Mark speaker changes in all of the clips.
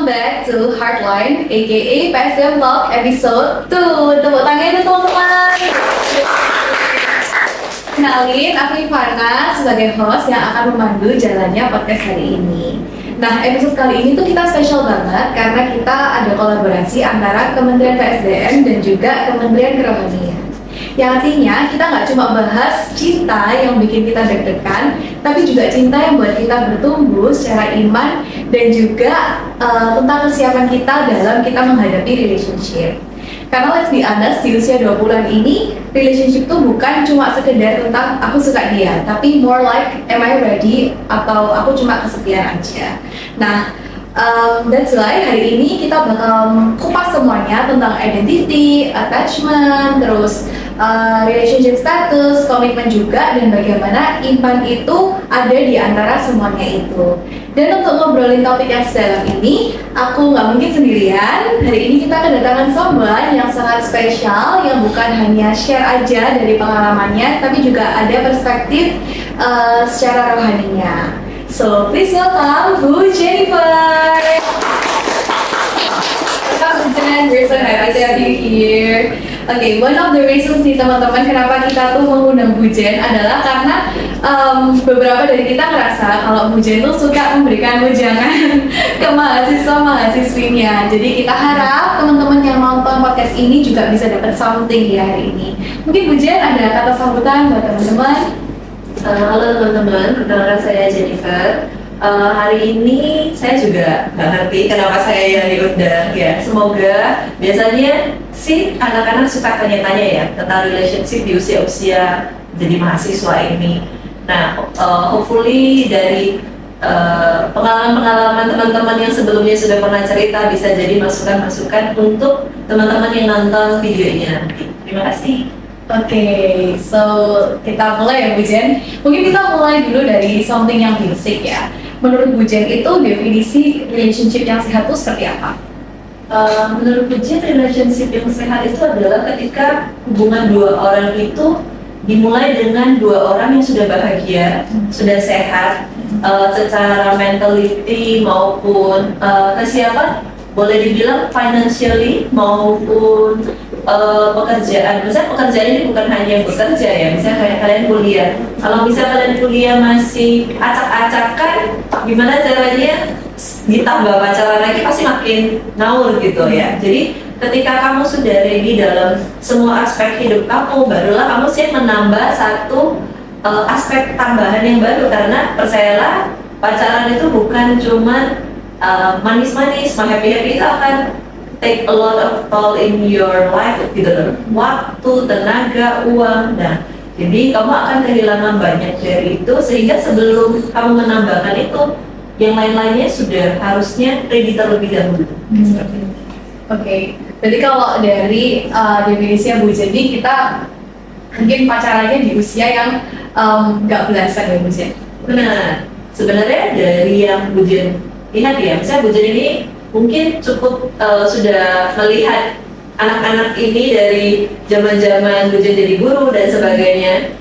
Speaker 1: back to Heartline, aka PSDM Talk episode 2. Tepuk tangan itu teman-teman. Kenalin, aku Ivana sebagai host yang akan memandu jalannya podcast hari ini. Nah, episode kali ini tuh kita spesial banget karena kita ada kolaborasi antara Kementerian PSDM dan juga Kementerian Kerohanian. Yang artinya kita nggak cuma bahas cinta yang bikin kita deg-degan, tapi juga cinta yang buat kita bertumbuh secara iman dan juga tentang kesiapan kita dalam kita menghadapi relationship. Karena let's be honest, di usia 20-an ini, relationship tuh bukan cuma sekedar tentang aku suka dia, tapi more like am I ready atau aku cuma kesepian aja. Nah, that's why hari ini kita bakal kupas semuanya tentang identity, attachment, terus relationship status, komitmen juga, dan bagaimana iman itu ada di antara semuanya itu. Dan untuk ngobrolin topik yang sedalam ini, aku nggak mungkin sendirian. Hari ini kita kedatangan someone yang sangat spesial, yang bukan hanya share aja dari pengalamannya, tapi juga ada perspektif secara rohaninya. So, please welcome Bu Jennifer. Welcome Bu Jen, we're so happy to have you here. Oke, one of the reasons nih teman-teman kenapa kita tuh mengundang Bu Jen adalah karena beberapa dari kita ngerasa kalau Bu Jen tuh suka memberikan wejangan ke mahasiswa-mahasiswinya. Jadi kita harap teman-teman yang nonton podcast ini juga bisa dapat something di hari ini. Mungkin Bu Jen ada kata sambutan buat teman-teman?
Speaker 2: Halo teman-teman, perkenalkan saya Jennifer. Hari ini saya juga nggak ngerti kenapa saya yang diundang ya. Semoga biasanya sih anak-anak suka tanya-tanya ya tentang relationship di usia-usia jadi mahasiswa ini. Nah, hopefully dari pengalaman-pengalaman teman-teman yang sebelumnya sudah pernah cerita bisa jadi masukan-masukan untuk teman-teman yang nonton video ini nanti. Terima kasih.
Speaker 1: Oke, so kita mulai ya Bu Jen. Mungkin kita mulai dulu dari something yang basic ya. Menurut Bu Jen itu definisi relationship yang sehat itu seperti apa?
Speaker 2: Menurut Bu Jen, relationship yang sehat itu adalah ketika hubungan dua orang itu dimulai dengan dua orang yang sudah bahagia, sudah sehat, secara mentality maupun kesiapan, boleh dibilang financially maupun pekerjaan. Misalnya pekerjaan ini bukan hanya bekerja ya, misalnya kayak kalian kuliah. Kalau misalnya kalian kuliah masih acak-acakan, gimana caranya ditambah pacaran lagi pasti makin ngawur gitu ya. Jadi ketika kamu sudah ready dalam semua aspek hidup kamu, barulah kamu siap menambah satu aspek tambahan yang baru. Karena percayalah, pacaran itu bukan cuma manis-manis, happy-happy, itu akan take a lot of toll in your life gitu loh. Waktu, tenaga, uang. Nah, jadi kamu akan kehilangan banyak dari itu, sehingga sebelum kamu menambahkan itu, yang lain-lainnya sudah harusnya ready terlebih dahulu.
Speaker 1: Oke, jadi kalau dari definisinya Bu Jen, kita mungkin pacarannya di usia yang nggak belasan ya Bu Jen?
Speaker 2: Benar. Sebenarnya dari yang Bu Jen lihat ya, misalnya Bu Jen ini mungkin cukup sudah melihat anak-anak ini dari zaman-zaman Bu Jen jadi guru dan sebagainya.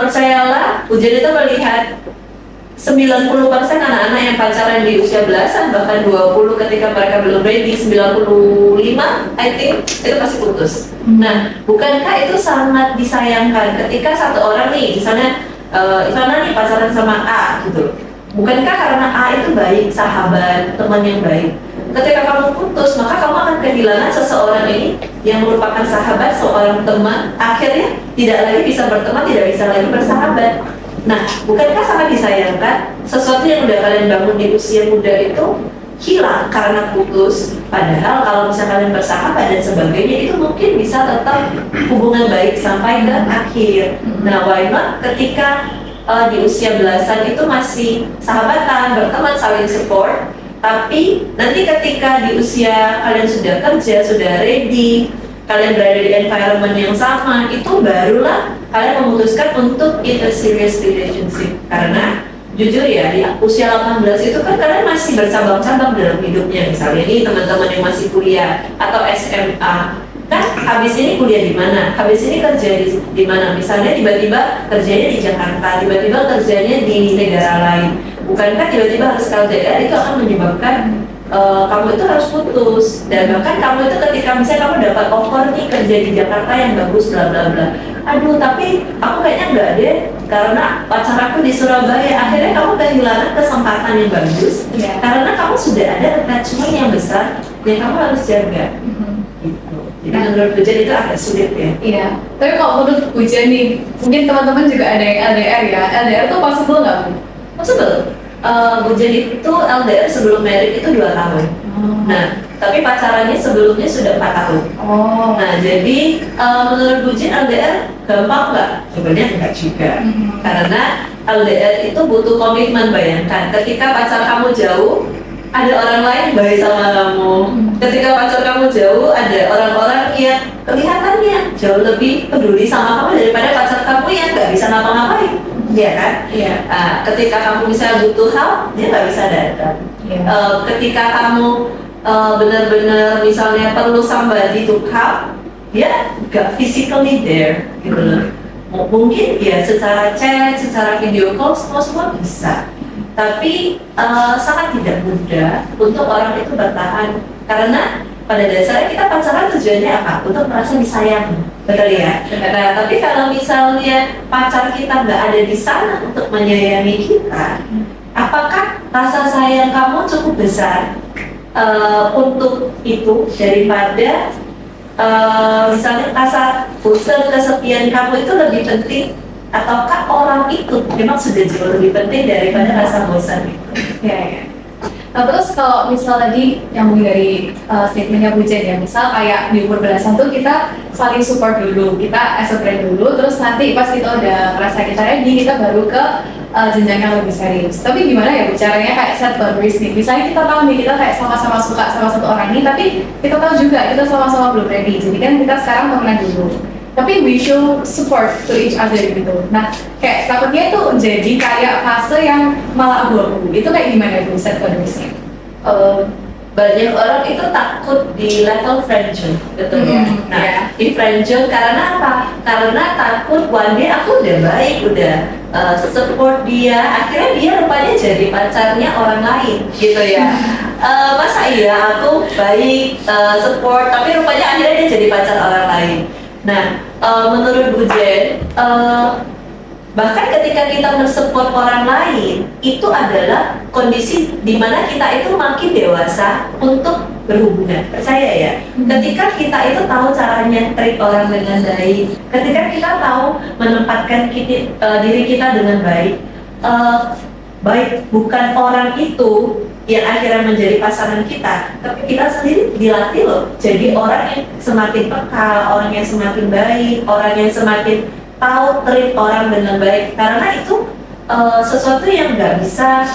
Speaker 2: Percayalah, Bu Jen itu melihat 90% anak-anak yang pacaran di usia belasan, bahkan 20 ketika mereka belum ready, 95 I think itu pasti putus. Nah, bukankah itu sangat disayangkan ketika satu orang nih, misalnya Ivana nih pacaran sama A gitu. Bukankah karena A itu baik, sahabat, teman yang baik, ketika kamu putus, maka kamu akan kehilangan seseorang ini yang merupakan sahabat, seorang teman, akhirnya tidak lagi bisa berteman, tidak bisa lagi bersahabat. Nah, bukankah sangat disayangkan sesuatu yang udah kalian bangun di usia muda itu hilang karena putus? Padahal kalau misalnya kalian bersahabat dan sebagainya, itu mungkin bisa tetap hubungan baik sampai ke akhir. Nah, why not ketika di usia belasan itu masih sahabatan, berteman, saling support. Tapi nanti ketika di usia kalian sudah kerja, sudah ready, kalian berada di environment yang sama, itu barulah kalian memutuskan untuk in a serious relationship. Karena jujur ya, di usia 18 itu kan kalian masih bercabang-cabang dalam hidupnya. Misalnya ini teman-teman yang masih kuliah atau SMA, kan habis ini kuliah di mana, habis ini kerja di mana. Misalnya tiba-tiba kerjanya di Jakarta, tiba-tiba kerjanya di negara lain. Bukankah tiba-tiba harus ke LDR, itu akan menyebabkan kamu itu harus putus, dan bahkan kamu itu ketika misalnya kamu dapat offer nih kerja di Jakarta yang bagus bla bla bla, aduh tapi aku kayaknya enggak deh karena pacar aku di Surabaya. Akhirnya kamu kehilangan kesempatan yang bagus karena kamu sudah ada attachment yang besar yang kamu harus jaga. Gitu. Jadi menurut Pujian itu agak sulit ya.
Speaker 1: Iya. Tapi kalau menurut Pujian nih, mungkin teman-teman juga ada yang LDR ya. LDR itu possible nggak, Bu?
Speaker 2: Possible. Pujian itu LDR sebelum married itu 2 tahun. Nah, tapi pacarannya sebelumnya sudah 4 tahun. Nah, jadi menurut Pujian LDR gampang nggak? Sebenarnya enggak juga. Karena LDR itu butuh komitmen. Bayangkan, ketika pacar kamu jauh, ada orang lain baik sama kamu. Ketika pacar kamu jauh, ada orang-orang yang kelihatannya jauh lebih peduli sama kamu daripada pacar kamu yang nggak bisa ngapa-ngapain. Iya kan?
Speaker 1: Iya.
Speaker 2: Ketika kamu bisa butuh hal, dia nggak bisa datang. Ketika kamu benar-benar misalnya perlu somebody to help, dia nggak physically there gitu loh. Mungkin ya secara chat, secara video call semua bisa. Tapi sangat tidak mudah untuk orang itu bertahan, karena pada dasarnya kita pacaran tujuannya apa? Untuk merasa disayang, betul ya? Nah, tapi kalau misalnya pacar kita nggak ada di sana untuk menyayangi kita, apakah rasa sayang kamu cukup besar untuk itu daripada misalnya rasa bosan, kesepian kamu itu lebih penting? Ataukah orang itu memang sudah jauh lebih penting daripada rasa bosan itu?
Speaker 1: Ya. Nah, terus kalau misal tadi yang dari statementnya Pujian ya, misal kayak di umur belasan tuh kita saling support dulu, kita as a friend dulu, terus nanti pas kita udah merasa kita ready, kita baru ke jenjang yang lebih serius. Tapi gimana ya caranya kayak set boundaries nih? Misalnya kita tahu nih kita kayak sama-sama suka sama satu orang ini, tapi kita tahu juga kita sama-sama belum ready. Jadi kan kita sekarang temenan dulu. Tapi we show support to each other gitu. Nah, kayak takutnya itu jadi kayak fase yang malah abu-abu. Itu kayak gimana Bu set boundariesnya?
Speaker 2: Banyak orang itu takut di level friendzone, betul ya? Nah, di friendzone karena apa? Karena takut one day aku udah baik, udah support dia, akhirnya dia rupanya jadi pacarnya orang lain, gitu ya. Masa iya aku baik, support, tapi rupanya akhirnya dia jadi pacar orang lain. Nah, menurut Bu Jen, bahkan ketika kita mensupport orang lain, itu adalah kondisi di mana kita itu makin dewasa untuk berhubungan. Percaya ya, ketika kita itu tahu caranya treat orang dengan baik, ketika kita tahu menempatkan diri kita dengan baik, baik bukan orang itu yang akhirnya menjadi pasangan kita, tapi kita sendiri dilatih loh jadi orang yang semakin peka, orang yang semakin baik, orang yang semakin tahu treat orang dengan baik. Karena itu sesuatu yang nggak bisa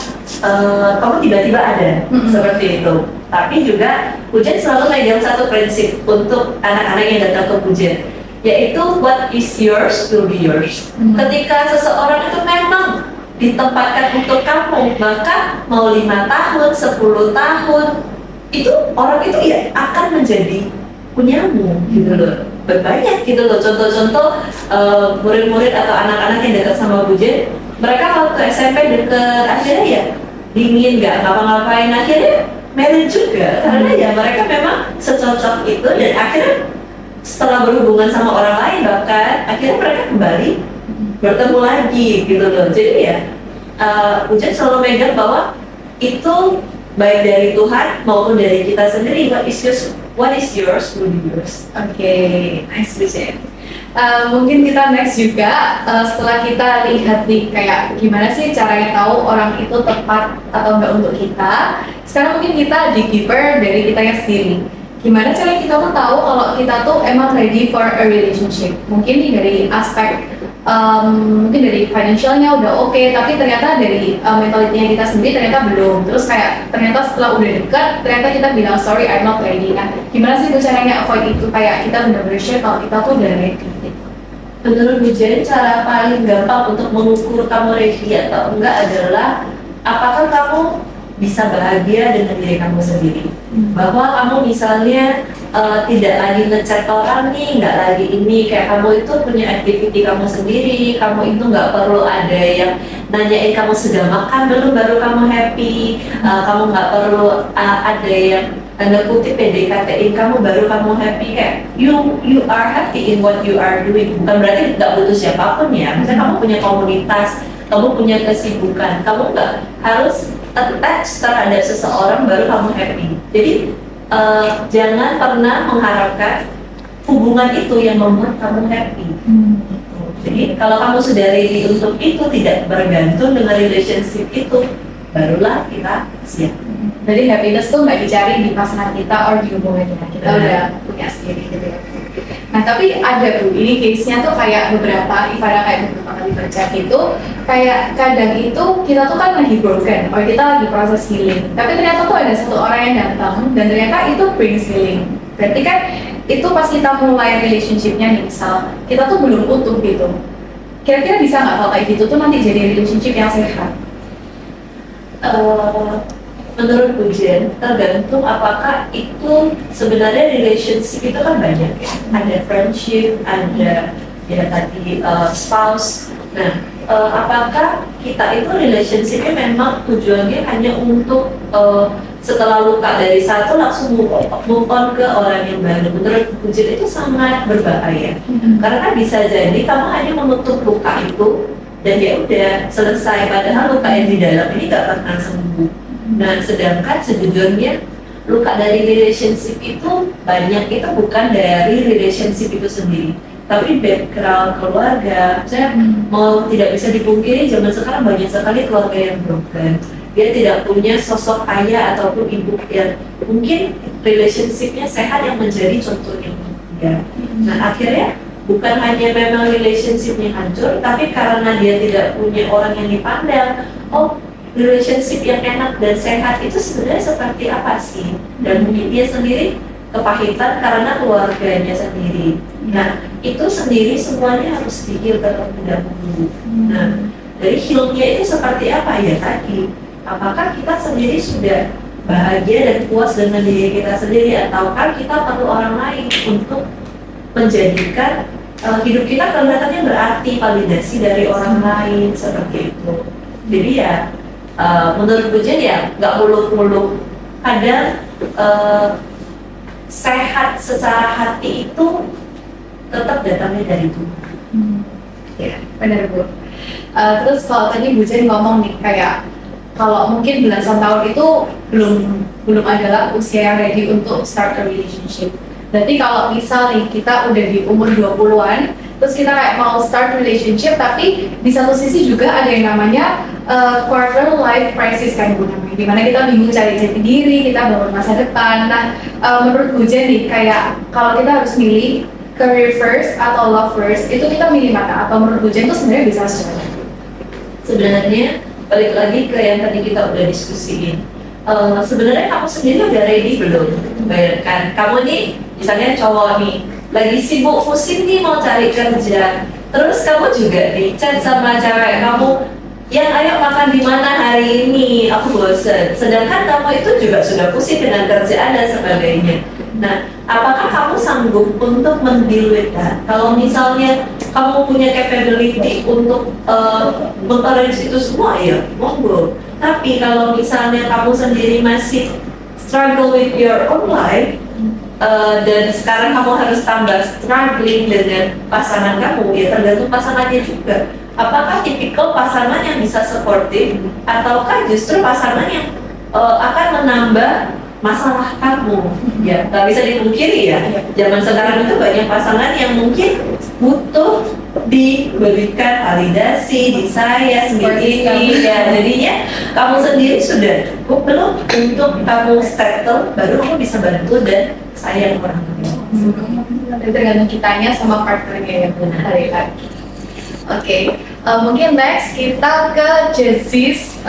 Speaker 2: kamu tiba-tiba ada seperti itu. Tapi juga Pujian selalu megang satu prinsip untuk anak-anak yang datang ke Pujian, yaitu what is yours will be yours. Ketika seseorang itu memang ditempatkan untuk kamu, maka mau 5 tahun, 10 tahun, itu orang itu ya akan menjadi punyamu gitu loh. Banyak gitu loh contoh-contoh murid-murid atau anak-anak yang dekat sama Pujian, mereka waktu SMP deket, akhirnya ya dingin, nggak ngapa-ngapain, akhirnya married juga karena ya mereka memang secocok itu, dan akhirnya setelah berhubungan sama orang lain bahkan akhirnya mereka kembali bertemu lagi gitu loh. Jadi ya Pujian selalu megang bahwa itu baik dari Tuhan maupun dari kita sendiri. What is yours will be yours.
Speaker 1: Oke, nice Pujian. Mungkin kita next juga setelah kita lihat nih kayak gimana sih caranya tahu orang itu tepat atau enggak untuk kita. Sekarang mungkin kita dig deeper dari kitanya sendiri. Gimana cara kita tuh tahu kalau kita tuh emang ready for a relationship? Mungkin nih dari aspek mungkin dari financialnya udah oke, tapi ternyata dari mentalitinya kita sendiri ternyata belum. Terus kayak ternyata setelah udah dekat, ternyata kita bilang sorry I'm not ready. Nah, gimana sih tuh caranya avoid itu, kayak kita benar-benar share kalau kita tuh udah ready?
Speaker 2: Menurut Pujian, cara paling gampang untuk mengukur kamu ready atau enggak adalah apakah kamu bisa bahagia dengan diri kamu sendiri. Bahwa kamu misalnya tidak lagi ngechat orang nih, nggak lagi ini, kayak kamu itu punya activity kamu sendiri, kamu itu nggak perlu ada yang nanyain kamu sudah makan belum baru kamu happy. Kamu nggak perlu ada yang tanda kutip PDKT-in kamu baru kamu happy. Kayak you are happy in what you are doing, bukan berarti nggak butuh siapapun ya. Misalnya kamu punya komunitas, kamu punya kesibukan, kamu nggak harus attach terhadap seseorang baru kamu happy. Jadi jangan pernah mengharapkan hubungan itu yang membuat kamu happy. Jadi kalau kamu sudah ready untuk itu, tidak bergantung dengan relationship itu, barulah kita siap.
Speaker 1: Jadi happiness tuh nggak dicari di pasangan kita or di hubungan kita udah punya sendiri gitu ya. Nah tapi ada Bu, ini case-nya tuh kayak beberapa, Ivana kayak beberapa kali baca gitu, kayak kadang itu kita tuh kan lagi broken, or kita lagi proses healing, tapi ternyata tuh ada satu orang yang datang dan ternyata itu brings healing. Berarti kan itu pas kita mulai relationship-nya nih, misal kita tuh belum utuh gitu, kira-kira bisa nggak kalau kayak gitu tuh nanti jadi relationship yang sehat?
Speaker 2: Menurut Pujian, tergantung apakah itu sebenarnya relationship itu kan banyak ya. Ada friendship, ada ya tadi spouse. Nah, apakah kita itu relationshipnya memang tujuannya hanya untuk setelah luka dari satu langsung move on ke orang yang baru? Menurut Pujian itu sangat berbahaya. Karena bisa jadi kamu hanya menutup luka itu dan ya udah selesai. Padahal luka yang di dalam ini gak pernah sembuh. Nah, sedangkan sejujurnya luka dari relationship itu banyak itu bukan dari relationship itu sendiri, tapi background keluarga. Saya mau tidak bisa dipungkiri zaman sekarang banyak sekali keluarga yang broken. Dia tidak punya sosok ayah ataupun ibu yang mungkin relationshipnya sehat yang menjadi contohnya dia. Nah, akhirnya bukan hanya memang relationshipnya hancur, tapi karena dia tidak punya orang yang dipandang, relationship yang enak dan sehat itu sebenarnya seperti apa sih? Dan mungkin dia sendiri kepahitan karena keluarganya sendiri. Nah, itu sendiri semuanya harus di-heal terlebih dahulu. Nah, dari heal-nya itu seperti apa ya tadi? Apakah kita sendiri sudah bahagia dan puas dengan diri kita sendiri, ataukah kita perlu orang lain untuk menjadikan hidup kita kelihatannya berarti, validasi dari orang lain seperti itu. Jadi ya menurut Pujian ya nggak muluk-muluk. Kadang sehat secara hati itu tetap datangnya dari Tuhan.
Speaker 1: Ya, benar Bu. Terus kalau tadi Bu Jen ngomong nih kayak kalau mungkin belasan tahun itu belum adalah usia yang ready untuk start a relationship. Berarti kalau misal nih kita udah di umur 20-an, terus kita kayak mau start relationship, tapi di satu sisi juga ada yang namanya quarter life crisis kan Bu namanya, dimana kita bingung cari jati diri, kita bangun masa depan. Nah, menurut Bu Jen nih kayak kalau kita harus milih career first atau love first, itu kita milih mana? Atau menurut Bu Jen itu sebenarnya bisa secara?
Speaker 2: Sebenarnya balik lagi ke yang tadi kita udah diskusiin. Sebenarnya kamu sendiri udah ready belum? Bayangkan kamu nih, misalnya cowok nih, lagi sibuk pusing nih mau cari kerja, terus kamu juga nih chat sama cewek kamu, yang ayo makan di mana hari ini, aku bosen. Sedangkan kamu itu juga sudah pusing dengan kerjaan dan sebagainya. Nah, apakah kamu sanggup untuk mendeal with that? Kalau misalnya kamu punya capability untuk mengarrange itu semua, ya monggo. Tapi kalau misalnya kamu sendiri masih struggle with your own life, dan sekarang kamu harus tambah struggling dengan pasangan kamu, ya tergantung pasangannya juga. Apakah tipikal pasangan yang bisa supportive, ataukah justru pasangan yang akan menambah masalah kamu? Ya, nggak bisa dipungkiri ya. Zaman sekarang itu banyak pasangan yang mungkin butuh diberikan validasi, disayang sendiri. Ya, jadinya kamu sendiri sudah cukup belum untuk kamu settle, baru kamu bisa bantu dan sayang orang lain.
Speaker 1: Tergantung kitanya sama partnernya yang benar lagi. Oke, mungkin next kita ke Jesse's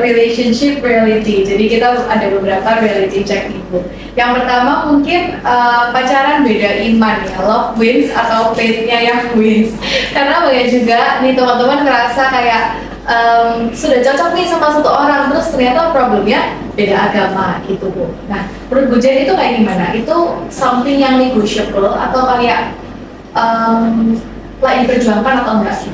Speaker 1: relationship reality. Jadi kita ada beberapa reality check ibu. Yang pertama mungkin pacaran beda iman ya, love wins atau faith-nya yang wins. Karena banyak juga nih teman-teman ngerasa kayak sudah cocok nih sama satu orang, terus ternyata problemnya beda agama gitu Bu. Nah, menurut Bu Jen itu kayak gimana? Itu something yang negotiable atau kayak lagi diperjuangkan atau enggak sih?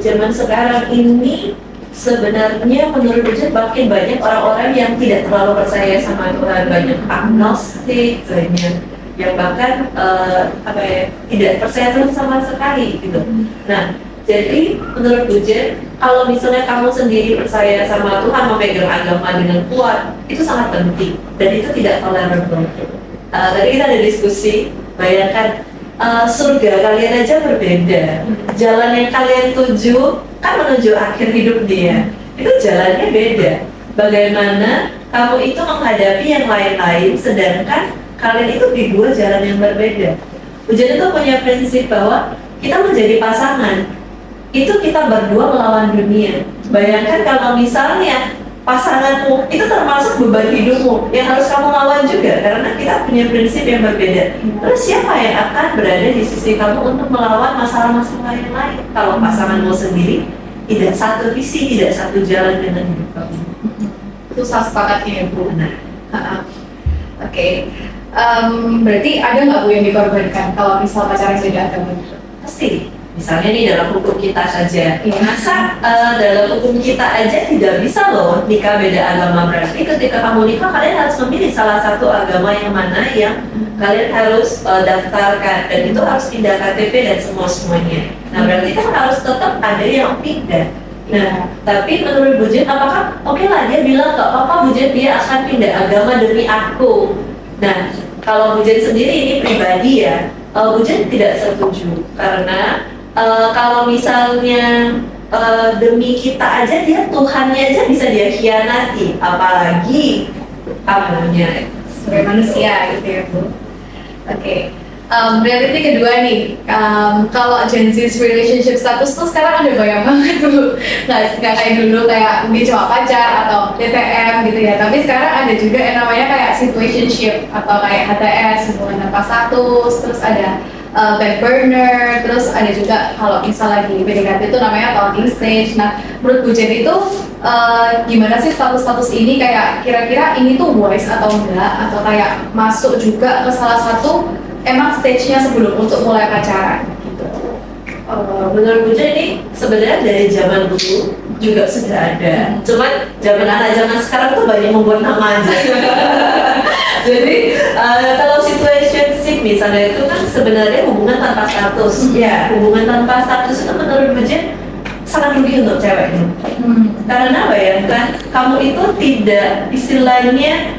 Speaker 2: zaman sekarang ini sebenarnya menurut Bujit makin banyak orang-orang yang tidak terlalu percaya sama Tuhan, banyak agnostik, banyak yang bahkan tidak percaya Tuhan sama sekali gitu. Nah, jadi menurut Bujit, kalau misalnya kamu sendiri percaya sama Tuhan, memegang agama dengan kuat, itu sangat penting dan itu tidak tolerable. Tadi kita ada diskusi, bayangkan surga kalian aja berbeda, jalan yang kalian tuju kan menuju akhir hidup dia, itu jalannya beda. Bagaimana kamu itu menghadapi yang lain-lain, sedangkan kalian itu di dua jalan yang berbeda. Ujian itu punya prinsip bahwa kita menjadi pasangan, itu kita berdua melawan dunia. Bayangkan kalau misalnya pasanganmu itu termasuk beban hidupmu yang harus kamu lawan juga, karena kita punya prinsip yang berbeda. Terus siapa yang akan berada di sisi kamu untuk melawan masalah-masalah yang lain kalau pasanganmu sendiri tidak satu visi, tidak satu jalan dengan hidup kamu?
Speaker 1: Itu saya sepakatnya ya Bu.
Speaker 2: Nah,
Speaker 1: Oke. Berarti ada nggak Bu yang dikorbankan kalau misal pacaran beda agama?
Speaker 2: pasti. Misalnya nih dalam hukum kita saja,
Speaker 1: Iya.
Speaker 2: masa dalam hukum kita aja tidak bisa loh nikah beda agama. Berarti ketika kamu nikah kalian harus memilih salah satu agama yang mana yang kalian harus daftarkan, dan itu harus pindah KTP dan semuanya. Nah berarti kan harus tetap ada yang pindah. Nah tapi menurut Bujit, apakah oke lah dia bilang gak apa-apa Bujit, dia akan pindah agama demi aku. Nah kalau Bujit sendiri ini pribadi ya, Bujit tidak setuju karena kalau misalnya demi kita aja, dia Tuhannya aja bisa dia khianati, apalagi kamunya
Speaker 1: Sebagai manusia gitu ya Bu. Oke. Reality kedua nih, kalau Gen Z's relationship status tuh sekarang ada banyak banget Bu. Nggak kayak dulu kayak mungkin cuma pacar atau DTM gitu ya, tapi sekarang ada juga yang namanya kayak situationship atau kayak HTS, hubungan tanpa status, terus ada back burner, terus ada juga kalau misal lagi PDKT itu namanya talking stage. Nah, menurut Bu Jen itu gimana sih status-status ini, kayak kira-kira ini tuh wise atau enggak, atau kayak masuk juga ke salah satu emang stage-nya sebelum untuk mulai pacaran gitu?
Speaker 2: Menurut Bujit ini sebenarnya dari zaman dulu juga sudah ada, cuman zaman sekarang tuh banyak membuat nama aja. Jadi kalau situationship misalnya itu kan sebenarnya hubungan tanpa status. Ya, hubungan tanpa status itu menurut Bujit sangat rugi untuk cewek ini. Karena bayangkan kamu itu tidak istilahnya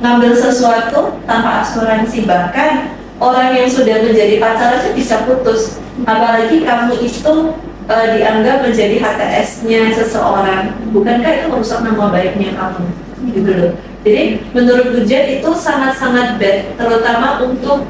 Speaker 2: ngambil sesuatu tanpa asuransi, bahkan orang yang sudah menjadi pacar aja bisa putus, apalagi kamu itu dianggap menjadi HTS-nya seseorang. Bukankah itu merusak nama baiknya kamu gitu loh. Jadi menurut Bujit itu sangat-sangat bad, terutama untuk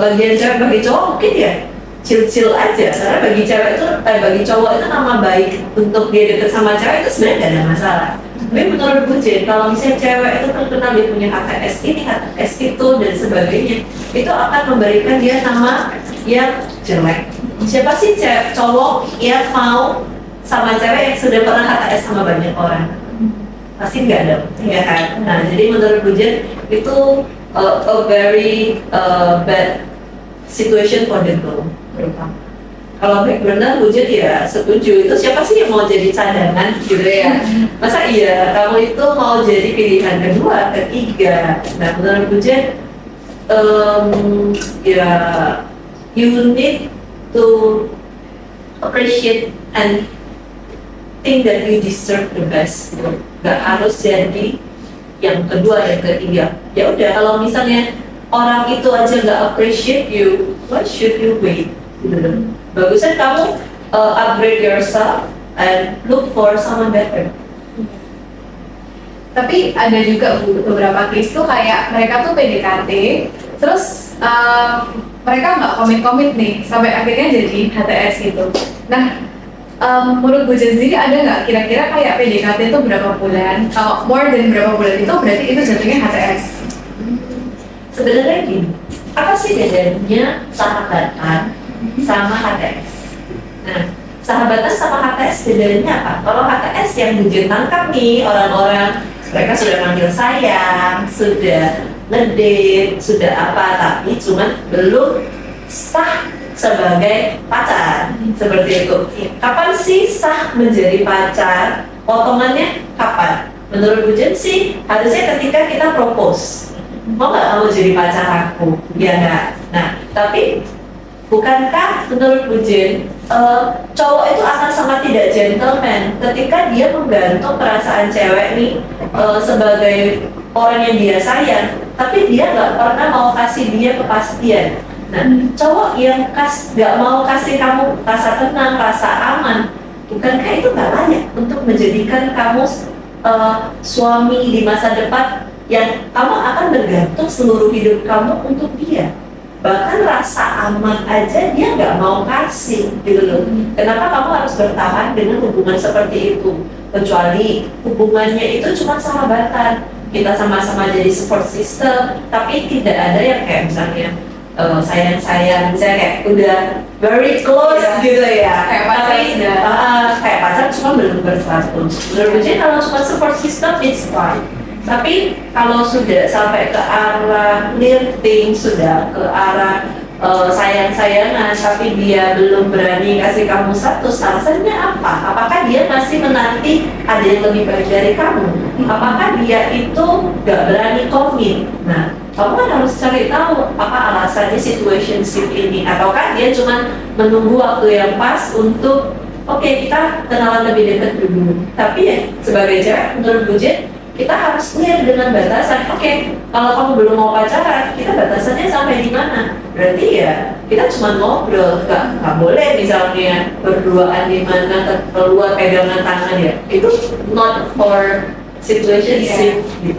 Speaker 2: bagian cewek. Bagi cowok mungkin ya chill-chill aja, karena bagi cewek itu bagi cowok itu nama baik untuk dia deket sama cewek itu sebenarnya gak ada masalah. Tapi menurut Bujit, kalau misalnya cewek itu terkenal dia punya HTS ini, HTS itu dan sebagainya, itu akan memberikan dia nama yang jelek. Siapa sih cowok yang mau sama cewek yang sudah pernah HTS sama banyak orang? Pasti nggak ada, ya kan? Nah, jadi menurut Bujit itu a very bad situation for the girl, terutama. Kalau back burner Bujit ya setuju, itu siapa sih yang mau jadi cadangan gitu ya? Masa iya kamu itu mau jadi pilihan kedua, ketiga? Nah menurut Bujit ya you need to appreciate and think that you deserve the best. Gak harus jadi yang kedua, yang ketiga. Ya udah, kalau misalnya orang itu aja gak appreciate you, what should you wait? Bagusnya kamu upgrade yourself and look for someone better.
Speaker 1: Tapi ada juga beberapa case tuh kayak mereka tuh PDKT, terus mereka nggak komit-komit nih, sampai akhirnya jadi HTS gitu. Nah, menurut Bu Jen sendiri ada nggak kira-kira kayak PDKT itu berapa bulan? Kalau more than berapa bulan itu berarti itu jatuhnya HTS?
Speaker 2: Sebenarnya gini, apa sih bedanya sahabatan sama HTS? Nah, sahabatan sama HTS bedanya apa? Kalau HTS yang Bu Jen tangkap nih, orang-orang mereka sudah manggil sayang, sudah ngedate, sudah apa, tapi cuman belum sah sebagai pacar, seperti itu. Kapan sih sah menjadi pacar? Potongannya kapan? Menurut Bu Jen sih harusnya ketika kita propose, mau nggak kamu jadi pacar aku? Ya nggak. Nah, tapi bukankah menurut Bu Jen, cowok itu akan sangat tidak gentleman ketika dia menggantung perasaan cewek nih sebagai orang yang dia sayang, tapi dia nggak pernah mau kasih dia kepastian. Nah, cowok yang nggak mau kasih kamu rasa tenang, rasa aman, bukankah itu nggak layak untuk menjadikan kamu suami di masa depan yang kamu akan bergantung seluruh hidup kamu untuk dia? Bahkan rasa aman aja dia nggak mau kasih gitu loh. Kenapa kamu harus bertahan dengan hubungan seperti itu? Kecuali hubungannya itu cuma sahabatan, kita sama-sama jadi support system, tapi tidak ada yang kayak misalnya sayang-sayang, misalnya kayak udah very close gitu ya.
Speaker 1: Kayak pacar
Speaker 2: Tapi
Speaker 1: sudah.
Speaker 2: kayak pacar cuma belum berstatus. Menurut gue kalau cuma support system it's fine. Tapi kalau sudah sampai ke arah flirting, sudah ke arah sayang-sayangan, tapi dia belum berani kasih kamu status, alasannya apa? Apakah dia masih menanti ada yang lebih baik dari kamu? Apakah dia itu gak berani komit? Nah, kamu kan harus cari tahu apa alasannya situationship ini. Ataukah dia cuma menunggu waktu yang pas untuk oke, kita kenalan lebih dekat dulu. Tapi ya sebagai cewek, menurut Bu Jen, kita harus clear dengan batasan. Oke, kalau kamu belum mau pacaran, kita batasannya sampai di mana? Berarti ya kita cuma ngobrol, nggak boleh misalnya berduaan di mana keluar pegangan tangan ya. Itu not for situationship gitu.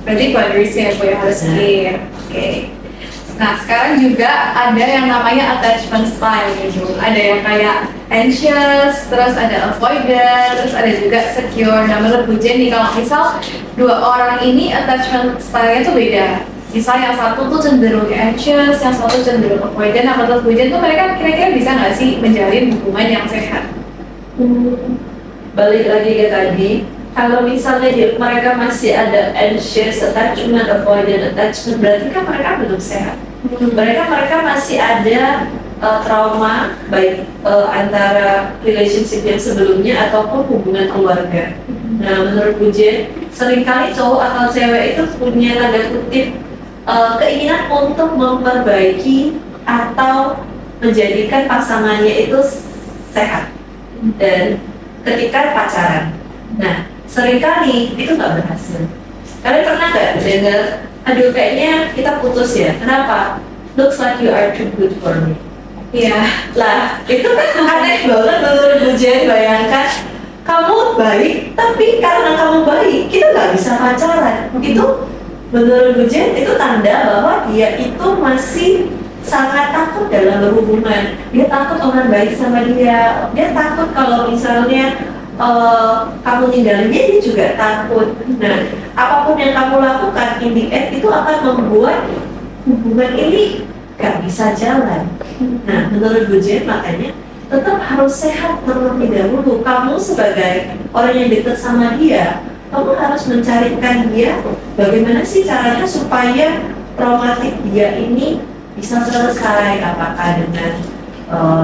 Speaker 1: Berarti boundariesnya yang harus clear. Oke. Nah, sekarang juga ada yang namanya attachment style gitu. Ada yang kayak anxious, terus ada avoidant, terus ada juga secure. Nah, menurut Bu Jen nih, kalau misal dua orang ini attachment style-nya tuh beda. Misal yang satu tuh cenderung anxious, yang satu cenderung avoidant. Nah, menurut Bu Jen tuh mereka kira-kira bisa nggak sih menjalin hubungan yang sehat?
Speaker 2: Balik lagi ke tadi, kalau misalnya mereka masih ada anxious attachment, avoidant attachment, berarti kan mereka belum sehat. Mereka masih ada trauma baik antara relationship yang sebelumnya ataupun hubungan keluarga. Nah, menurut Bu Jen, seringkali cowok atau cewek itu punya tanda kutip keinginan untuk memperbaiki atau menjadikan pasangannya itu sehat dan ketika pacaran. Nah, seringkali itu nggak berhasil. Kalian pernah nggak dengar, aduh kayaknya kita putus ya, kenapa? Looks like you are too good for me.
Speaker 1: Iya.
Speaker 2: Lah, itu kan aneh banget menurut Bu Jen. Bayangkan, kamu baik, tapi karena kamu baik, kita nggak bisa pacaran. Itu menurut Bu Jen, itu tanda bahwa dia itu masih sangat takut dalam berhubungan. Dia takut orang baik sama dia. Dia takut kalau misalnya kamu ninggalin dia juga takut. Nah, apapun yang kamu lakukan in the end itu akan membuat hubungan ini gak bisa jalan. Nah, menurut Bu Jen makanya tetap harus sehat terlebih dahulu. Kamu sebagai orang yang dekat sama dia, kamu harus mencarikan dia bagaimana sih caranya supaya traumatik dia ini bisa selesai. Apakah dengan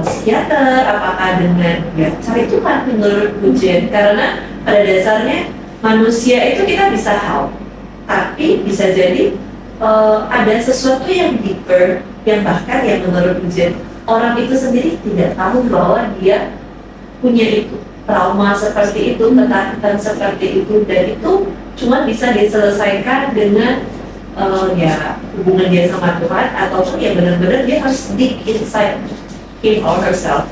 Speaker 2: psikiater, apakah dengan ya cari Tuhan menurut Bu Jen, karena pada dasarnya manusia itu kita bisa help, tapi bisa jadi ada sesuatu yang deeper, yang bahkan yang menurut Bu Jen orang itu sendiri tidak tahu bahwa dia punya itu trauma seperti itu, ketakutan seperti itu, dan itu cuma bisa diselesaikan dengan ya hubungan dia sama Tuhan, ataupun ya benar-benar dia harus dig inside him or herself.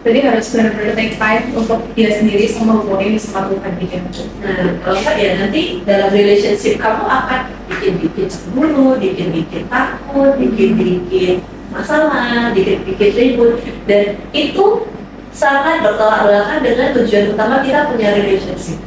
Speaker 1: Jadi harus benar-benar take time untuk dia sendiri sama hubungan ini sama Tuhan gitu.
Speaker 2: Nah, kalau enggak ya nanti dalam relationship kamu akan bikin-bikin cemburu, bikin-bikin takut, bikin-bikin masalah, bikin-bikin ribut, dan itu sangat bertolak belakang dengan tujuan utama kita punya relationship.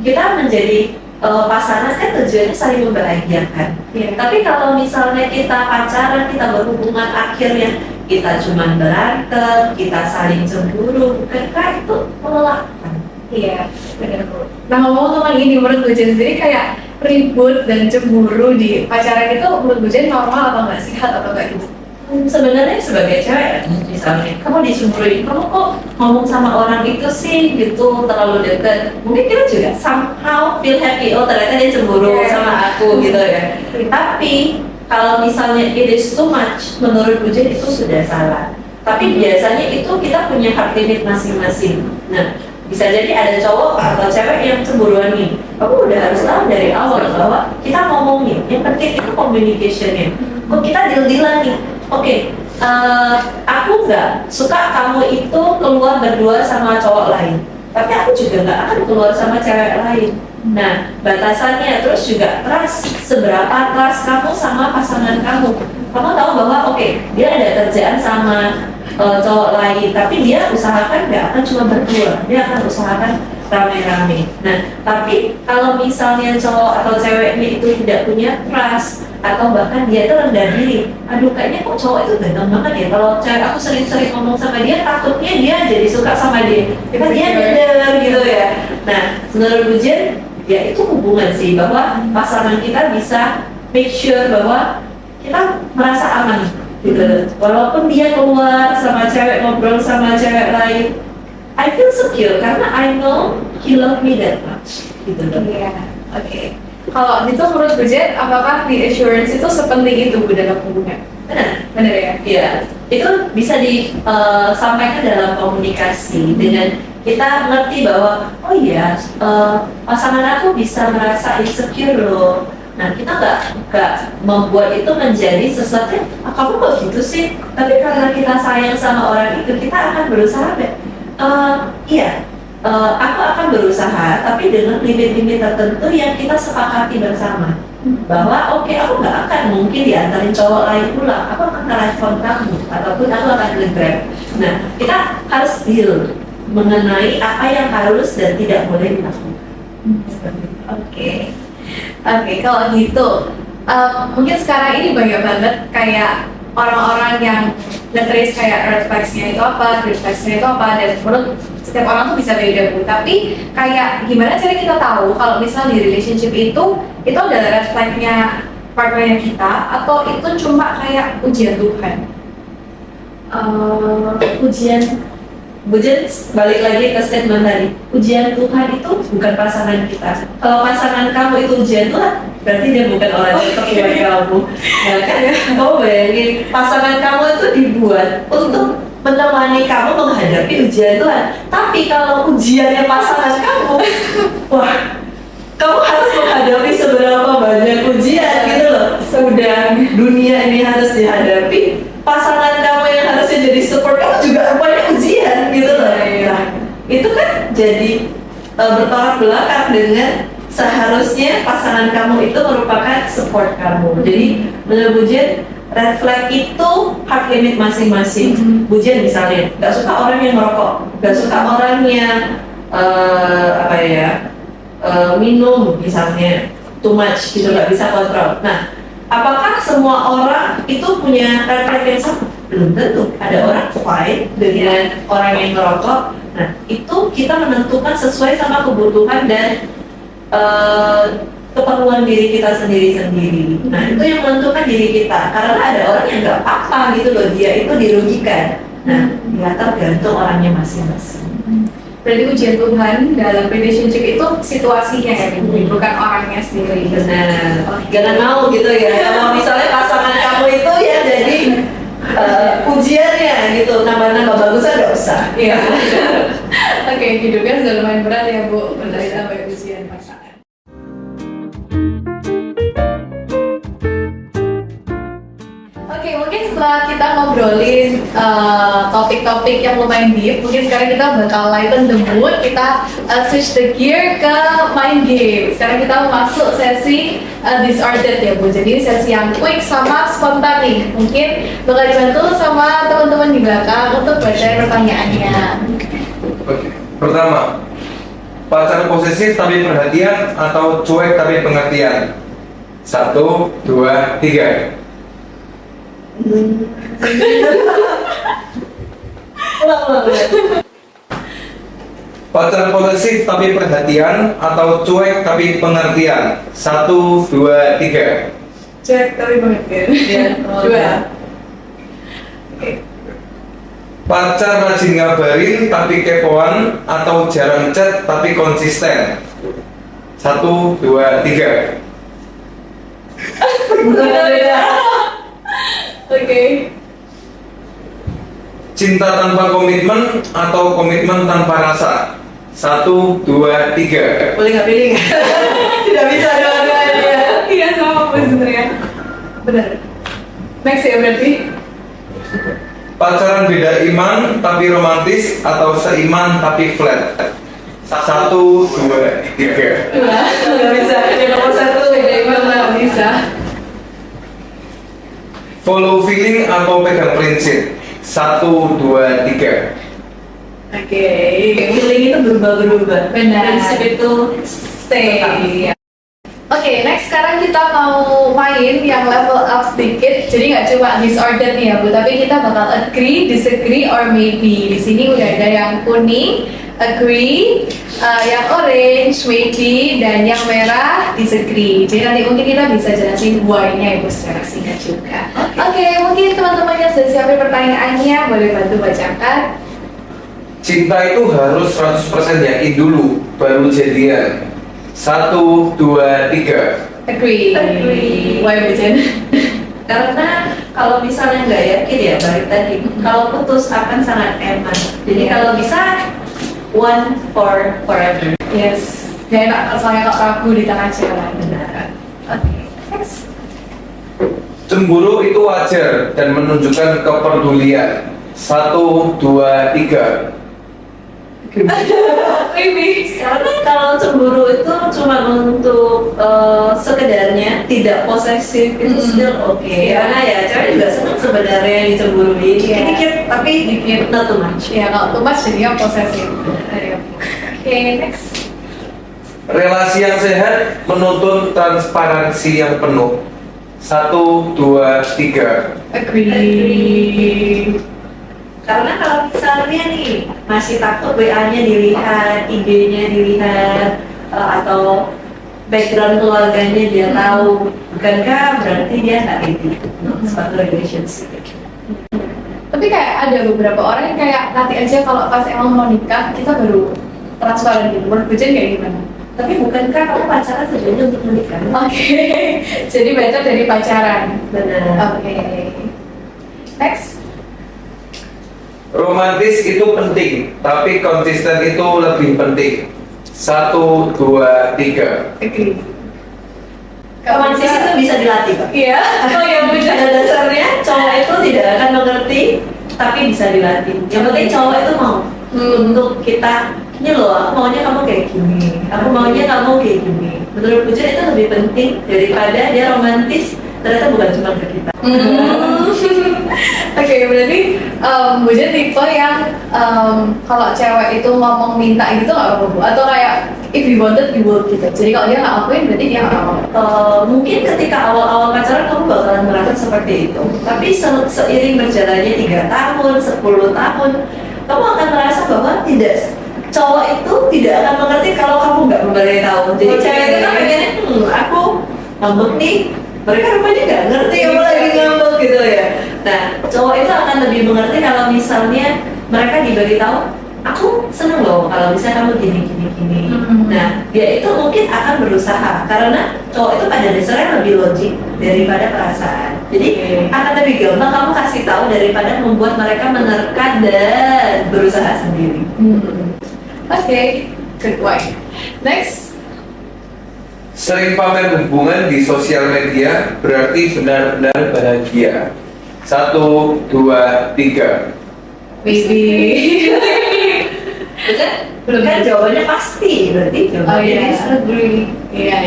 Speaker 2: Kita menjadi pasangan kan tujuannya saling membahagiakan. Tapi kalau misalnya kita pacaran, kita berhubungan, akhirnya kita cuma berantem, kita saling cemburu, bukankah itu melelahkan?
Speaker 1: Iya, benar Bu. Nah, ngomong tentang ini, menurut Bu Jen sendiri kayak ribut dan cemburu di pacaran itu menurut Bu Jen normal atau nggak, sehat atau nggak gitu?
Speaker 2: sebenarnya sebagai cewek misalnya kamu dicemburuin, kamu kok ngomong sama orang itu sih gitu terlalu dekat, mungkin kita juga somehow feel happy, oh ternyata dia cemburu sama aku gitu ya. Tapi kalau misalnya it is too much, menurut Bujen itu sudah salah. Tapi biasanya itu kita punya hard limit masing-masing. Nah, bisa jadi ada cowok atau cewek yang cemburuan nih, kamu udah harus tahu dari awal bahwa kita ngomongin, yang penting itu communication-nya. Oh kita deal-dealan nih, oke, aku nggak suka kamu itu keluar berdua sama cowok lain, tapi aku juga nggak akan keluar sama cewek lain. Nah, batasannya terus juga trust, seberapa trust kamu sama pasangan kamu. Kamu tahu bahwa oke, dia ada kerjaan sama cowok lain, tapi dia usahakan nggak akan cuma berdua, dia akan usahakan rame-rame. Nah, tapi kalau misalnya cowok atau ceweknya itu tidak punya trust, atau bahkan dia itu rendah diri, aduh kayaknya kok cowok itu ganteng banget ya, kalau cewek aku sering-sering ngomong sama dia, takutnya dia jadi suka sama dia, kita dia minder gitu ya. Nah, menurut Bujen, ya itu hubungan sih, bahwa pasangan kita bisa make sure bahwa kita merasa aman gitu. Walaupun dia keluar sama cewek, ngobrol sama cewek lain, I feel secure karena I know he love me that much gitu loh.
Speaker 1: Iya, oke. Kalau gitu menurut Bujen, apakah reassurance itu sepenting itu Bu dalam hubungan? Benar ya?
Speaker 2: Iya, itu bisa disampaikan dalam komunikasi dengan kita mengerti bahwa oh iya, pasangan aku bisa merasa insecure loh. Nah, kita nggak membuat itu menjadi sesuatu yang, kamu kok gitu sih? Tapi karena kita sayang sama orang itu, kita akan berusaha iya, aku akan berusaha, tapi dengan limit-limit tertentu yang kita sepakati bersama. Bahwa oke, aku nggak akan mungkin diantarin cowok lain pulang, aku akan telepon kamu, ataupun aku akan nge-grab. Nah, kita harus deal mengenai apa yang harus dan tidak boleh dilakukan.
Speaker 1: Oke, kalau gitu, mungkin sekarang ini banyak banget kayak orang-orang yang nge-trace kayak red flags-nya itu apa, green flags-nya itu apa, dan menurut setiap orang tuh bisa beda Bu. Tapi kayak gimana cara kita tahu kalau misal di relationship itu adalah red flag-nya partnernya kita, atau itu cuma kayak ujian Tuhan?
Speaker 2: Bujen balik lagi ke statement tadi, ujian Tuhan itu bukan pasangan kita. Kalau pasangan kamu itu ujian Tuhan, berarti dia bukan orang yang cocok buat kamu. Ya kan? Kamu bayangin, pasangan kamu itu dibuat untuk menemani kamu menghadapi ujian Tuhan. Tapi kalau ujiannya pasangan kamu, wah, kamu harus menghadapi seberapa banyak ujian gitu loh. Sudah dunia ini harus dihadapi, pasangan kamu yang harusnya jadi support kamu juga banyak ujian gitu loh. Nah, itu kan jadi bertolak belakang dengan seharusnya pasangan kamu itu merupakan support kamu. Jadi menurut Bujen, red flag itu hard limit masing-masing. Bujen misalnya nggak suka orang yang merokok, nggak suka orang yang minum misalnya too much gitu, nggak bisa kontrol. Nah, apakah semua orang itu punya red flag yang sama? Belum tentu. Ada orang fine dengan orang yang merokok. Nah, itu kita menentukan sesuai sama kebutuhan dan keperluan diri kita sendiri-sendiri. Nah, itu yang menentukan diri kita. Karena ada orang yang nggak apa-apa gitu loh, dia itu dirugikan. Nah, ya tergantung orangnya masing-masing.
Speaker 1: Berarti ujian Tuhan dalam relationship itu situasinya ya, bukan orangnya sendiri.
Speaker 2: Benar. Jangan mau gitu ya. Kalau misalnya pasangan kamu itu ya jadi ujiannya gitu, nambah-nambah bagusan nggak usah.
Speaker 1: Iya. Oke, hidupnya sudah lumayan berat ya Bu, berarti tambah ujian pasangan. Oke, mungkin setelah kita ngobrolin topik-topik yang lumayan deep, mungkin sekarang kita bakal lighten the mood, kita switch the gear ke main game. Sekarang kita masuk sesi this or that ya Bu, jadi sesi yang quick sama spontan nih. Mungkin bakal dibantu sama teman-teman di belakang untuk baca pertanyaannya.
Speaker 3: Oke. Pertama, pacar posesif tapi perhatian atau cuek tapi pengertian? 1, 2, 3. Pacar posesif tapi perhatian atau cuek tapi pengertian? 1, 2, 3.
Speaker 1: Cek tapi pengertian.
Speaker 2: Ya,
Speaker 1: Dua.
Speaker 3: pacar rajin ngabarin tapi kepoan atau jarang chat tapi konsisten. 1, 2, 3.
Speaker 1: Oke.
Speaker 3: Cinta tanpa komitmen atau komitmen tanpa rasa. 1, 2, 3.
Speaker 2: Boleh nggak pilih? Tidak bisa dua-duanya.
Speaker 1: Iya sama aku sebenarnya. Benar. Next ya berarti.
Speaker 3: Pacaran beda iman tapi romantis atau seiman tapi flat. 1, 2, 3.
Speaker 2: Nggak bisa. Yang nomor 1
Speaker 1: Beda iman nggak bisa.
Speaker 3: Follow feeling atau pegang prinsip. 1, 2, 3.
Speaker 2: Oke, feeling itu berubah-berubah.
Speaker 1: Benar.
Speaker 2: Prinsip itu
Speaker 1: Stay. Oke, next sekarang kita mau main yang level up sedikit. Jadi nggak cuma disordered nih ya Bu, tapi kita bakal agree, disagree, or maybe. Di sini udah ada yang kuning, agree, yang orange, maybe, dan yang merah, disagree. Jadi nanti mungkin kita bisa jelasin why-nya Ibu secara singkat juga. Oke, mungkin teman-teman yang sudah siapin pertanyaannya boleh bantu bacakan.
Speaker 3: Cinta itu harus 100% yakin dulu baru jadian. 1, 2, 3.
Speaker 1: Agree.
Speaker 2: Agree.
Speaker 1: Why Bu Jen?
Speaker 2: Karena kalau misalnya nggak yakin ya balik tadi, kalau putus akan sangat eman. Jadi kalau bisa one for forever.
Speaker 1: Yes. Gak enak soalnya kok ragu di tangan cewek lain.
Speaker 2: Benar.
Speaker 1: Oke, next.
Speaker 3: Cemburu itu wajar dan menunjukkan kepedulian. 1, 2, 3.
Speaker 1: Maybe.
Speaker 2: Karena kalau cemburu itu cuma untuk sekedarnya tidak posesif itu still oke. Karena ya cewek juga senang sebenarnya dicemburuin dikit-dikit tapi dikit not too much.
Speaker 1: Ya kalau too much jadinya posesif. Oke, next.
Speaker 3: Relasi yang sehat menuntut transparansi yang penuh. 1, 2, 3.
Speaker 1: Agree.
Speaker 2: Karena kalau misalnya nih masih takut WA-nya dilihat, IG-nya dilihat, atau background keluarganya dia tahu, bukankah berarti dia nggak ready suatu relationship?
Speaker 1: Tapi kayak ada beberapa orang yang kayak nanti aja kalau pas emang mau nikah kita baru transparan gitu. Menurut Bu Jen kayak gimana?
Speaker 2: Tapi bukankah kamu pacaran tujuannya untuk menikah?
Speaker 1: Oke, jadi baca dari pacaran.
Speaker 2: Benar.
Speaker 1: Oke. Next.
Speaker 3: Romantis itu penting, tapi konsisten itu lebih penting. 1, 2, 3.
Speaker 1: Agree.
Speaker 2: Romantis itu bisa dilatih, Pak.
Speaker 1: Iya. Oh ya Bu Jen.
Speaker 2: Pada dasarnya cowok itu tidak akan mengerti, tapi bisa dilatih. Yang penting cowok itu mau untuk kita, ini loh, aku maunya kamu kayak gini, aku maunya kamu kayak gini. Menurut Bu Jen itu lebih penting daripada dia romantis, ternyata bukan cuma ke kita.
Speaker 1: Oke, berarti Bu Jen tipe yang kalau cewek itu ngomong minta gitu nggak apa-apa Bu? Atau kayak if you wanted you will gitu. Jadi kalau dia nggak lakuin berarti dia nggak mau.
Speaker 2: Mungkin ketika awal-awal pacaran kamu bakalan merasa seperti itu, tapi seiring berjalannya 3 tahun, 10 tahun, kamu akan merasa bahwa tidak, cowok itu tidak akan mengerti kalau kamu nggak memberitahu. Jadi cewek itu kan pengennya, aku ngambek nih, mereka rupanya nggak ngerti kamu lagi ngambek gitu ya. Nah, cowok itu akan lebih mengerti kalau misalnya mereka diberitahu, aku seneng loh kalau misalnya kamu gini. Nah, dia itu mungkin akan berusaha karena cowok itu pada dasarnya lebih logik daripada perasaan. Jadi akan lebih gampang kamu kasih tahu daripada membuat mereka menerka dan berusaha sendiri.
Speaker 1: Oke, good point. Next.
Speaker 3: Sering pamer hubungan di sosial media berarti benar-benar bahagia. 1, 2, 3.
Speaker 1: Maybe.
Speaker 2: Belum kan jawabannya pasti, berarti
Speaker 1: Oh
Speaker 2: jawabannya
Speaker 1: iya, agree. Iya.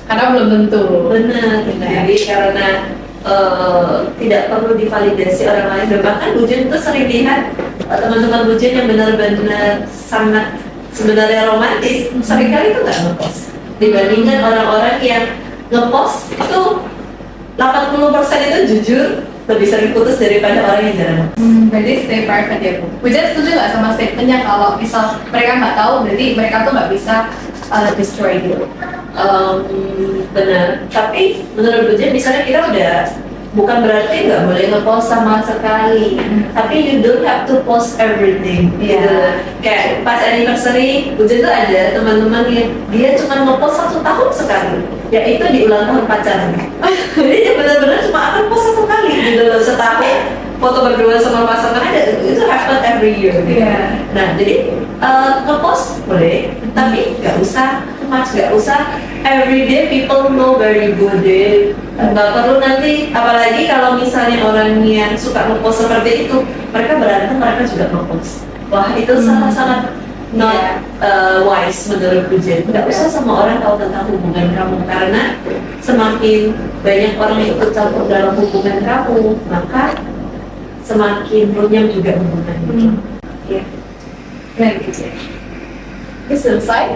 Speaker 1: Karena belum tentu.
Speaker 2: benar. Jadi karena tidak perlu divalidasi orang lain. Dan bahkan Bu Jen tuh sering lihat teman-teman Bu Jen yang benar-benar sangat sebenarnya romantis, seringkali itu nggak ngepost. Dibandingkan orang-orang yang ngepost itu 80% itu jujur lebih sering putus daripada orang yang jarang.
Speaker 1: Berarti stay private ya Bu. Bu Jen setuju nggak sama statementnya kalau misal mereka nggak tahu berarti mereka tuh nggak bisa destroy gitu?
Speaker 2: Benar. Tapi menurut Bu Jen misalnya kita udah bukan berarti nggak boleh ngepost sama sekali, tapi you don't have to post everything.
Speaker 1: Iya.
Speaker 2: Gitu. Kayak pas anniversary, Bujen tuh ada teman-teman yang dia cuma ngepost 1 tahun sekali, yaitu di ulang tahun pacaran. Jadi dia benar-benar cuma akan post 1 kali gitu loh setahun. Foto berdua sama pasangan ada, itu happen every year. Gitu.
Speaker 1: Iya.
Speaker 2: Nah jadi ngepost boleh, tapi nggak usah much, nggak usah everyday people know very good deh. Nggak perlu nanti, apalagi kalau misalnya orang yang suka ngepost seperti itu, mereka berantem, mereka juga ngepost. Wah itu sangat-sangat not wise menurut Bujen. Nggak usah semua orang tahu tentang hubungan kamu, karena semakin banyak orang yang ikut campur dalam hubungan kamu, maka semakin runyam juga hubungannya. Ya.
Speaker 1: Nah gitu. Ini selesai.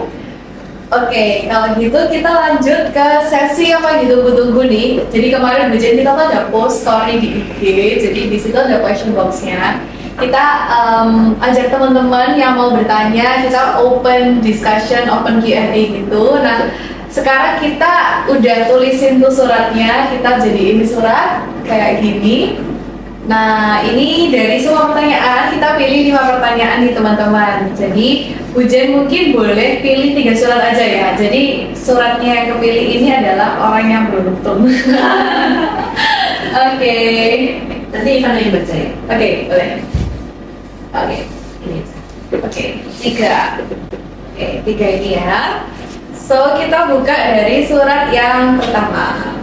Speaker 1: Oke, kalau gitu kita lanjut ke sesi yang lagi ditunggu-tunggu nih. Jadi kemarin Bujen kita tuh ada post story di IG, jadi di situ ada question box-nya. Kita ajak teman-teman yang mau bertanya, kita open discussion, open Q&A gitu. Nah, sekarang kita udah tulisin tuh suratnya, kita jadiin surat kayak gini. Nah, ini dari semua pertanyaan, kita pilih 5 pertanyaan nih teman-teman. Jadi, Bujen mungkin boleh pilih 3 surat aja ya. Jadi, suratnya yang kepilih ini adalah orang yang beruntung. Oke.
Speaker 2: Nanti Ivana yang baca ya.
Speaker 1: Oke, boleh. Oke,
Speaker 2: Ini.
Speaker 1: oke, 3. Oke, 3 ini ya. So, kita buka dari surat yang pertama.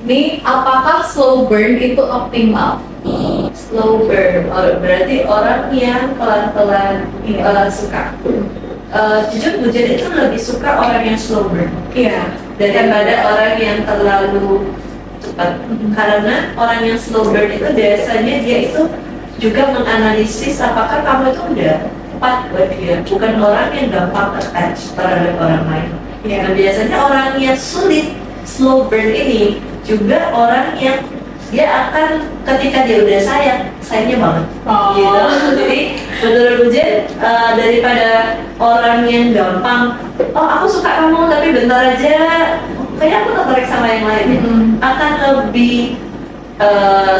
Speaker 1: Ini apakah slow burn itu optimal?
Speaker 2: Slow burn, berarti orang yang pelan-pelan suka. Jujur Bujen itu lebih suka orang yang slow burn
Speaker 1: Iya.
Speaker 2: daripada orang yang terlalu cepat. Karena orang yang slow burn itu biasanya dia itu juga menganalisis apakah kamu itu udah tepat buat dia, bukan orang yang gampang attach terhadap orang lain.
Speaker 1: Iya.
Speaker 2: Nah, biasanya orang yang sulit slow burn ini juga orang yang dia akan ketika dia udah sayangnya banget.
Speaker 1: Oh.
Speaker 2: Gitu. Jadi menurut Bujen daripada orang yang gampang, oh aku suka kamu tapi bentar aja, kayaknya aku tertarik sama yang lain, akan lebih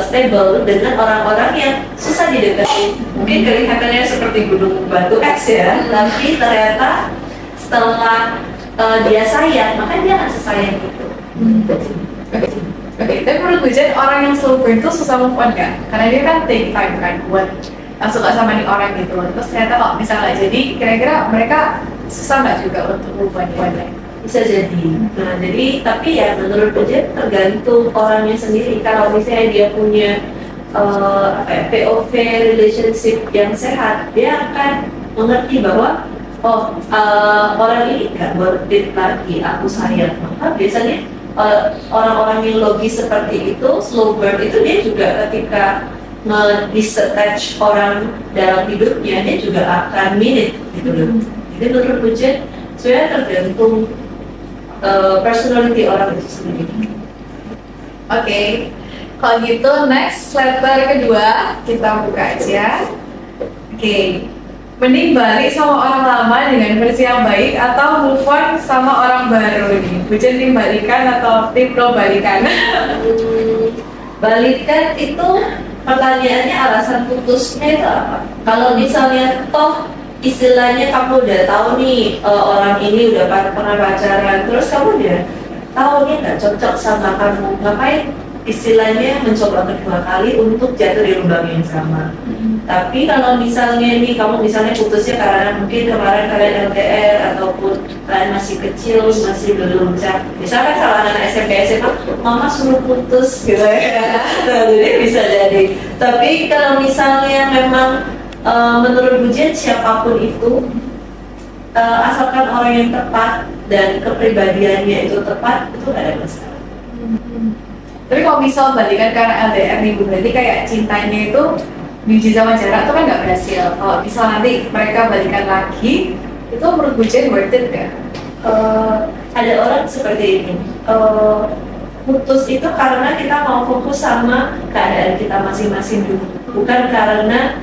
Speaker 2: stable dengan orang-orang yang susah dideketin. Mungkin kelihatannya seperti gunung batu es ya, tapi ternyata setelah dia sayang, maka dia akan sesayang itu.
Speaker 1: Oke, tapi menurut Bujen orang yang slow burn itu susah move on nggak? Karena dia kan take time kan buat suka sama nih orang gitu. Terus ternyata kalau misalnya nggak jadi, kira-kira mereka susah nggak juga untuk move on?
Speaker 2: Bisa jadi. Nah, jadi tapi ya menurut Bujen tergantung orangnya sendiri. Kalau misalnya dia punya POV relationship yang sehat, dia akan mengerti bahwa orang ini nggak worth it lagi, aku sayang. Maka biasanya orang-orang yang logis seperti itu, slow burn itu dia juga ketika nge-disattach orang dalam hidupnya, dia juga akan minute gitu loh. Jadi menurut Bujen, sebenarnya tergantung personality orang itu sendiri.
Speaker 1: Oke, kalau gitu next letter kedua kita buka aja. Oke, mending balik sama orang lama dengan versi yang baik atau move on sama orang baru nih? Bujen tim balikan atau tim pro balikan?
Speaker 2: Balikan itu pertanyaannya alasan putusnya itu apa? Kalau misalnya toh istilahnya kamu udah tahu nih orang ini udah pernah pacaran, terus kamu udah tahu nih nggak cocok sama kamu, ngapain istilahnya mencoba kedua kali untuk jatuh di lubang yang sama. Tapi kalau misalnya nih kamu misalnya putusnya karena mungkin kemarin kalian LDR ataupun kalian masih kecil, masih belum misalkan salah anak SMP SMA, mama suruh putus gitu ya. Nah, jadi bisa jadi. Tapi kalau misalnya memang menurut Bujen siapapun itu asalkan orang yang tepat dan kepribadiannya itu tepat, itu gak ada masalah.
Speaker 1: Tapi kalau misal balikan karena LDR nih Bu, berarti kayak cintanya itu diuji sama jarak itu kan nggak berhasil. Kalau misal nanti mereka balikan lagi, itu menurut Bujen worth it nggak?
Speaker 2: Ada orang seperti ini, putus itu karena kita mau fokus sama keadaan kita masing-masing dulu, bukan karena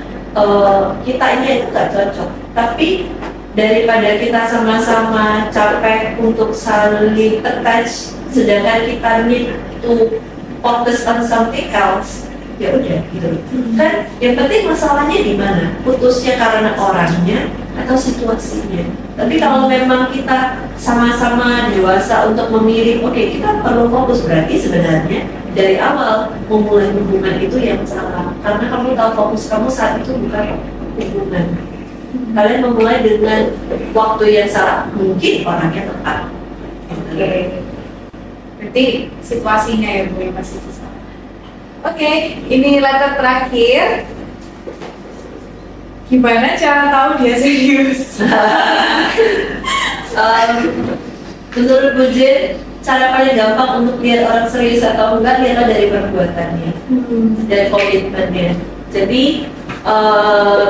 Speaker 2: kitanya itu nggak cocok. Tapi daripada kita sama-sama capek untuk saling attach, sedangkan kita need to focus on something else, ya udah gitu kan. Yang penting masalahnya di mana, putusnya karena orangnya atau situasinya. Tapi kalau memang kita sama-sama dewasa untuk memilih, oke, kita perlu fokus, berarti sebenarnya dari awal memulai hubungan itu yang salah, karena kamu tahu fokus kamu saat itu bukan hubungan. Kalian memulai dengan waktu yang salah, mungkin orangnya tepat.
Speaker 1: Oke. Berarti situasinya ya Bu yang masih susah. Oke, ini letter terakhir. Gimana cara tahu dia serius?
Speaker 2: Menurut Bu Jen, cara paling gampang untuk lihat orang serius atau enggak, lihatlah dari perbuatannya dan komitmennya. Jadi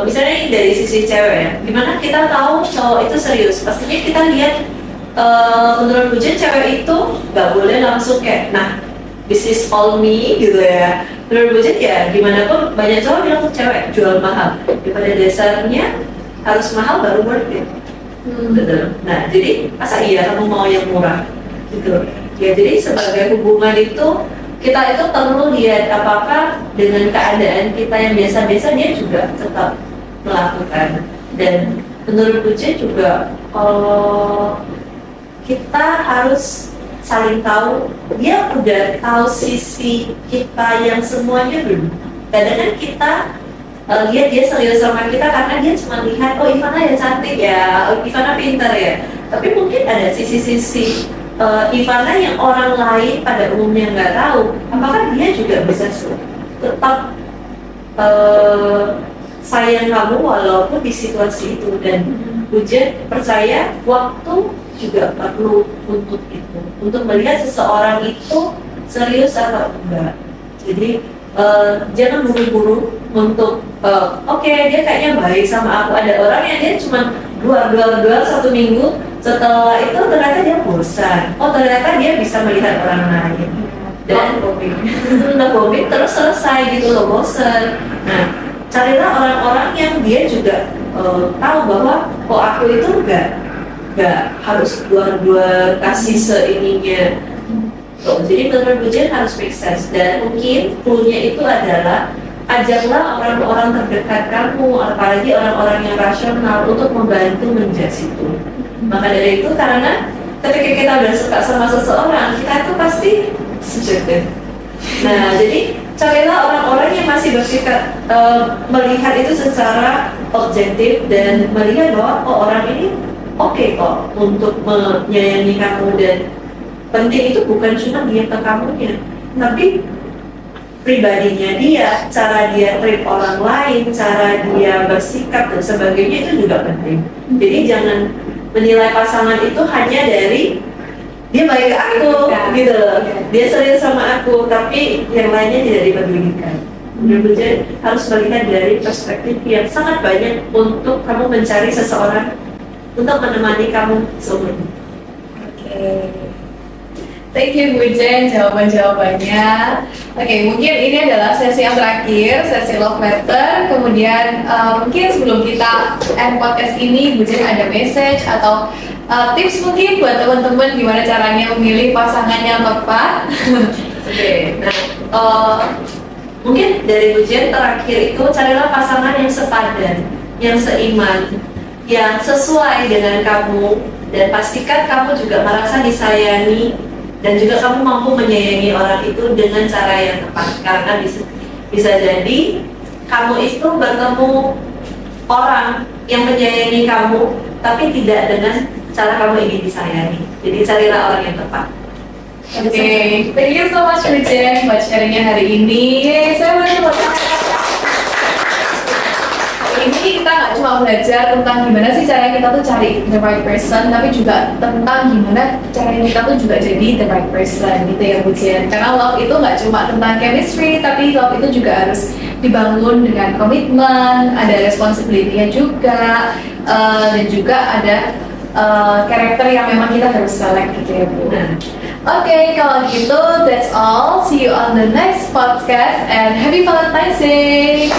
Speaker 2: misalnya dari sisi cewek ya, gimana kita tahu cowok itu serius? Pastinya kita lihat, menurut Bu Jen, cewek itu nggak boleh langsung kayak, nah, this is all me gitu ya. Menurut Bu Jen ya, gimana pun banyak cowok bilang tuh cewek jual mahal, pada dasarnya harus mahal baru worth it. Betul. Nah, jadi masa iya kamu mau yang murah gitu ya. Jadi sebagai hubungan itu kita itu perlu lihat apakah dengan keadaan kita yang biasa-biasa dia juga tetap melakukan. Dan menurut Bu Jen juga kita harus saling tahu, dia udah tahu sisi kita yang semuanya belum. Kadang kan kita lihat dia serius sama kita karena dia cuma lihat, oh Ivana ya cantik ya, oh, Ivana pintar ya. Tapi mungkin ada sisi-sisi Ivana yang orang lain pada umumnya nggak tahu. Apakah dia juga bisa tetap sayang kamu walaupun di situasi itu. Dan Bu Jen percaya waktu juga perlu untuk itu, untuk melihat seseorang itu serius atau enggak. Jadi jangan buru-buru untuk oke, dia kayaknya baik sama aku. Ada orang yang dia cuma dua 1 minggu, setelah itu ternyata dia bosan. Oh, ternyata dia bisa melihat orang lain dan bombing terus selesai gitu loh, bosan. Nah, carilah orang-orang yang dia juga tahu bahwa aku itu nggak harus dua kasih seininya. Jadi menurut Bu Jen harus make sense. Dan mungkin clue-nya itu adalah ajaklah orang-orang terdekat kamu, apalagi orang-orang yang rasional, untuk membantu menjudge itu. Maka dari itu, karena ketika kita udah suka sama seseorang, kita itu pasti subjektif. Nah, jadi carilah orang-orang yang masih bersikap melihat itu secara objektif dan melihat bahwa orang ini oke kok untuk menyayangi kamu. Dan penting itu bukan cuma dia ke kamunya, tapi pribadinya dia, cara dia treat orang lain, cara dia bersikap dan sebagainya itu juga penting. Jadi jangan menilai pasangan itu hanya dari dia baik ke aku, gitu loh, dia serius sama aku, tapi yang lainnya tidak dipedulikan. Bu Jen harus melihat dari perspektif yang sangat banyak untuk kamu mencari seseorang untuk menemani kamu seumur hidup.
Speaker 1: Oke. Thank you Bu Jen jawaban-jawabannya. Oke, mungkin ini adalah sesi yang terakhir, sesi love letter. Kemudian mungkin sebelum kita end podcast ini, Bu Jen ada message atau tips mungkin buat teman-teman gimana caranya memilih pasangan yang tepat.
Speaker 2: Oke, nah mungkin dari Bu Jen terakhir itu, carilah pasangan yang sepadan, yang seiman, yang sesuai dengan kamu, dan pastikan kamu juga merasa disayangi dan juga kamu mampu menyayangi orang itu dengan cara yang tepat. Karena bisa jadi kamu itu bertemu orang yang menyayangi kamu tapi tidak dengan cara kamu ingin disayangi. Jadi carilah orang yang tepat.
Speaker 1: Oke, thank you so much Bu Jen buat sharingnya hari ini. Saya mau ini kita nggak cuma belajar tentang gimana sih caranya kita tuh cari the right person, tapi juga tentang gimana caranya kita tuh juga jadi the right person gitu ya Bu Jen. Karena love itu nggak cuma tentang chemistry, tapi love itu juga harus dibangun dengan komitmen, ada responsibility-nya juga, dan juga ada karakter yang memang kita harus select gitu ya Bu. Oke, kalau gitu that's all. See you on the next podcast and happy Valentine's Day.